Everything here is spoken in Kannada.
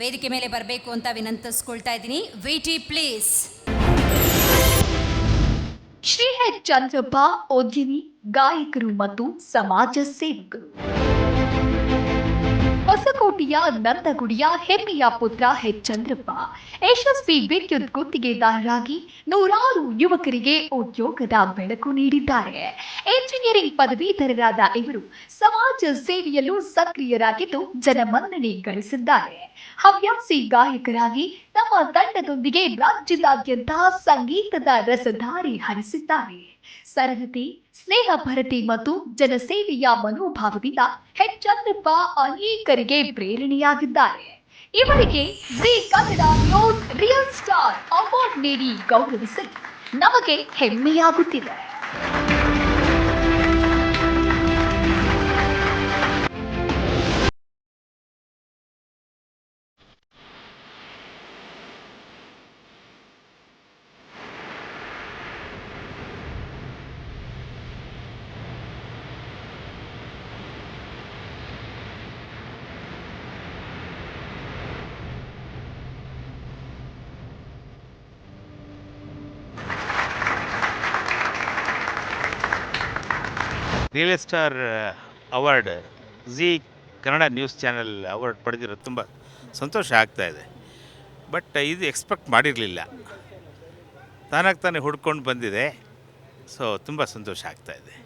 ವೇದಿಕೆ ಮೇಲೆ ಬರಬೇಕು ಅಂತ ವಿನಂತಿಸ್ಕೊಳ್ತಾ ಇದ್ದೀನಿ. ವೇಟಿ ಪ್ಲೀಸ್. ಶ್ರೀ ಎಚ್ ಚಂದ್ರಪ್ಪ ಉದ್ಯಮಿ, ಗಾಯಕರು ಮತ್ತು ಸಮಾಜ ಸೇವಕರು. ಹೊಸಕೋಟೆಯ ನಂದಗುಡಿಯ ಹೆಮ್ಮೆಯ ಪುತ್ರ ಎಚ್ ಚಂದ್ರಪ್ಪ ಯಶಸ್ವಿ ವಿದ್ಯುತ್ ಗುತ್ತಿಗೆದಾರರಾಗಿ ನೂರಾರು ಯುವಕರಿಗೆ ಉದ್ಯೋಗದ ಬೆಳಕು ನೀಡಿದ್ದಾರೆ. ಎಂಜಿನಿಯರಿಂಗ್ ಪದವೀಧರರಾದ ಇವರು ಸಮಾಜ ಸೇವೆಯಲ್ಲೂ ಸಕ್ರಿಯರಾಗಿದ್ದು ಜನಮನ್ನಣೆ ಗಳಿಸಿದ್ದಾರೆ. ಹವ್ಯಾಸಿ ಗಾಯಕರಾಗಿ ತಮ್ಮ ತಂಡದೊಂದಿಗೆ ರಾಜ್ಯದಾದ್ಯಂತ ಸಂಗೀತದ ರಸಧಾರೆ ಹರಿಸಿದ್ದಾರೆ. ಸರಳತೆ, ಸ್ನೇಹಭರತೆ ಮತ್ತು ಜನಸೇವೆಯ ಮನೋಭಾವದಿಂದ ಎಚ್ ಚಂದ್ರಪ್ಪ ಅನೇಕರಿಗೆ ಪ್ರೇರಣೆಯಾಗಿದ್ದಾರೆ. ಇವರಿಗೆ Zee Kannada news real star award ನೀಡಿ ಗೌರವಿಸಲು ನಮಗೆ ಹೆಮ್ಮೆಯಾಗುತ್ತಿದೆ. Real star award Zee Kannada news channel award ಪಡೆದಿರೋದು ತುಂಬ ಸಂತೋಷ ಆಗ್ತಾ ಇದೆ. ಬಟ್ ಇದು ಎಕ್ಸ್ಪೆಕ್ಟ್ ಮಾಡಿರಲಿಲ್ಲ, ತಾನಾಗಿ ತಾನೇ ಹುಡ್ಕೊಂಡು ಬಂದಿದೆ. ಸೊ ತುಂಬ ಸಂತೋಷ ಆಗ್ತಾ ಇದೆ.